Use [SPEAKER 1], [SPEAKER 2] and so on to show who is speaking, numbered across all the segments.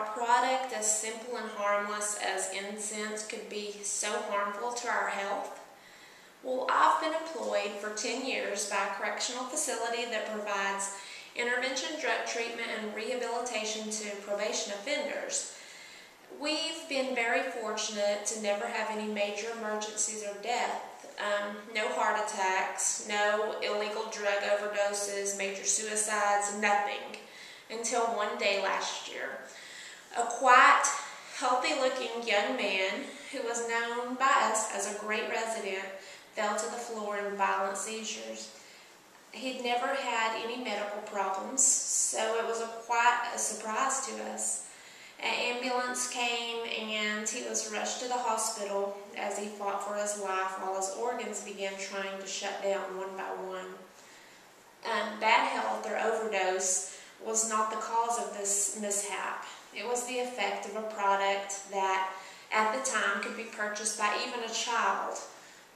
[SPEAKER 1] a product as simple and harmless as incense could be so harmful to our health? Well, I've been employed for 10 years by a correctional facility that provides intervention, drug treatment, and rehabilitation to probation offenders. We've been very fortunate to never have any major emergencies or death. No heart attacks, no illegal drug overdoses, major suicides, nothing. Until one day last year. A quiet, healthy-looking young man who was known by us as a great resident fell to the floor in violent seizures. He'd never had any medical problems, so it was quite a surprise to us. An ambulance came and he was rushed to the hospital as he fought for his life while his organs began trying to shut down one by one. Bad health or overdose was not the cause of this mishap. It was the effect of a product that at the time could be purchased by even a child,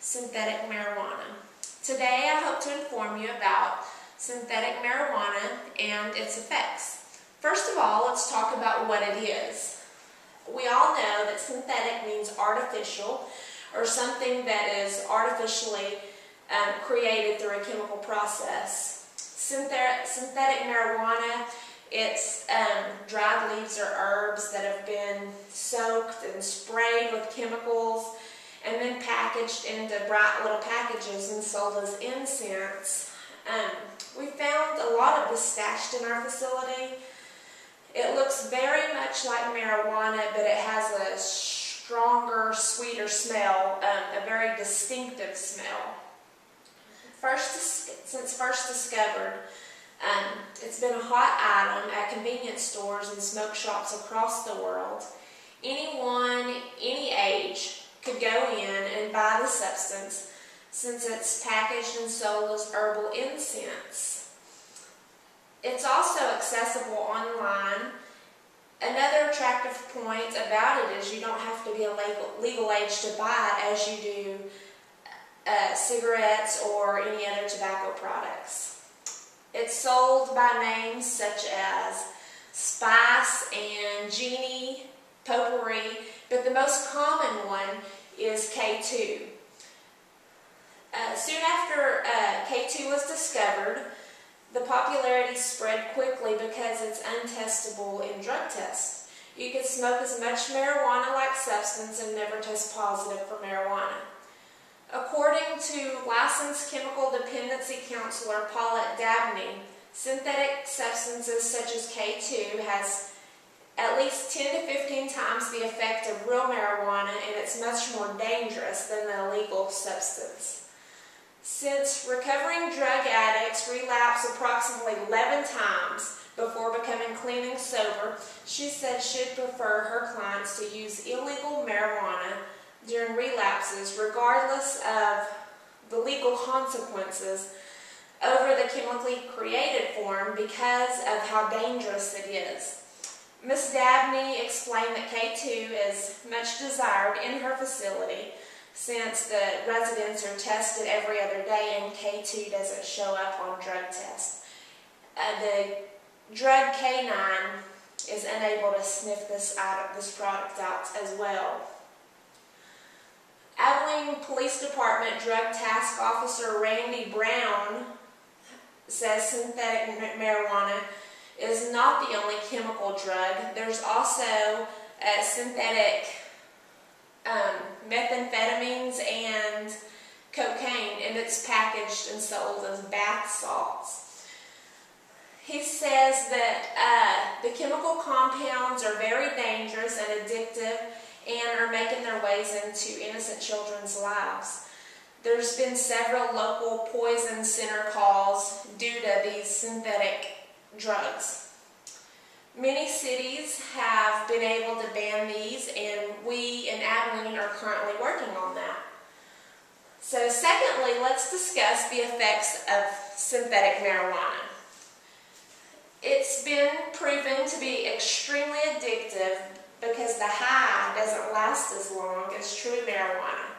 [SPEAKER 1] synthetic marijuana. Today I hope to inform you about synthetic marijuana and its effects. First of all, let's talk about what it is. We all know that synthetic means artificial, or something that is artificially created through a chemical process. Synthetic marijuana, it's dried leaves or herbs that have been soaked and sprayed with chemicals and then packaged into bright little packages and sold as incense. We found a lot of this stashed in our facility. It looks very much like marijuana, but it has a stronger, sweeter smell, a very distinctive smell. Since first discovered, it's been a hot item at convenience stores and smoke shops across the world. Anyone, any age, could go in and buy the substance since it's packaged and sold as herbal incense. It's also accessible online. Another attractive point about it is you don't have to be a legal age to buy it as you do cigarettes or any other tobacco products. It's sold by names such as Spice and Genie, Potpourri, but the most common one is K2. Soon after K2 was discovered, the popularity spread quickly because it's untestable in drug tests. You can smoke as much marijuana-like substance and never test positive for marijuana. According to licensed chemical dependency counselor Paulette Dabney, synthetic substances such as K2 has at least 10 to 15 times the effect of real marijuana, and it's much more dangerous than the illegal substance. Since recovering drug addicts relapse approximately 11 times before becoming clean and sober, she said she'd prefer her clients to use illegal marijuana during relapses, regardless of the legal consequences, over the chemically created form because of how dangerous it is. Ms. Dabney explained that K2 is much desired in her facility since the residents are tested every other day and K2 doesn't show up on drug tests. The drug K9 is unable to sniff this product out as well. Abilene Police Department Drug Task Officer Randy Brown says synthetic marijuana is not the only chemical drug. There's also synthetic methamphetamines and cocaine, and it's packaged and sold as bath salts. He says that the chemical compounds are very dangerous and addictive and are making their ways into innocent children's lives. There's been several local poison center calls due to these synthetic drugs. Many cities have been able to ban these, and we in Abilene are currently working on that. So secondly, let's discuss the effects of synthetic marijuana. It's been proven to be extremely addictive because the high doesn't last as long as true marijuana.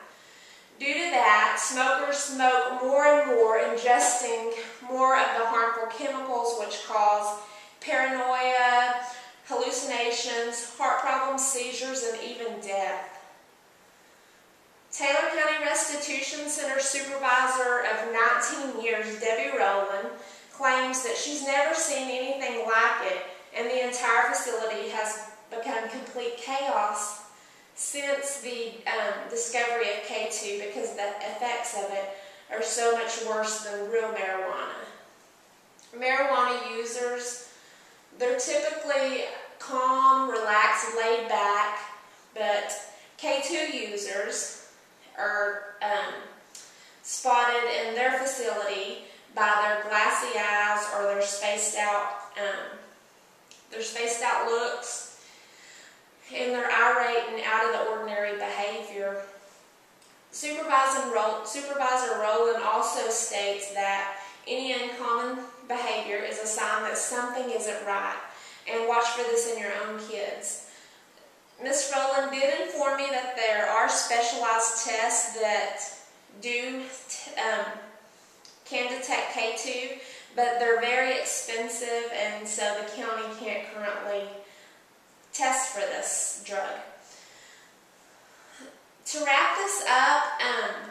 [SPEAKER 1] Due to that, smokers smoke more and more, ingesting more of the harmful chemicals which cause paranoia, hallucinations, heart problems, seizures, and even death. Taylor County Restitution Center Supervisor of 19 years, Debbie Rowland, claims that she's never seen anything like it, and the entire facility has become complete chaos since the discovery of K2, because the effects of it are so much worse than real marijuana. Marijuana users, they're typically calm, relaxed, laid back, but K2 users are spotted in their facility by their glassy eyes or their spaced out looks and their irate and out of the ordinary behavior. Supervisor Rowland also states that any uncommon behavior is a sign that something isn't right, and watch for this in your own kids. Ms. Rowland did inform me that there are specialized tests that can detect K2, but they're very expensive, and so the county can't currently test for this drug. To wrap this up,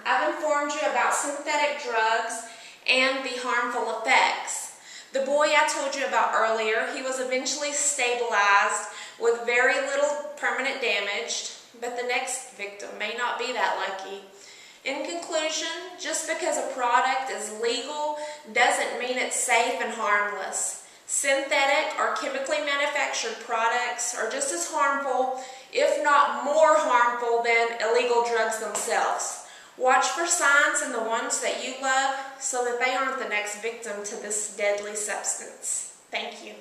[SPEAKER 1] I've informed you about synthetic drugs and the harmful effects. The boy I told you about earlier, he was eventually stabilized with very little permanent damage, but the next victim may not be that lucky. In conclusion, just because a product is legal doesn't mean it's safe and harmless. Synthetic or chemically manufactured products are just as harmful, if not more harmful, than illegal drugs themselves. Watch for signs in the ones that you love so that they aren't the next victim to this deadly substance. Thank you.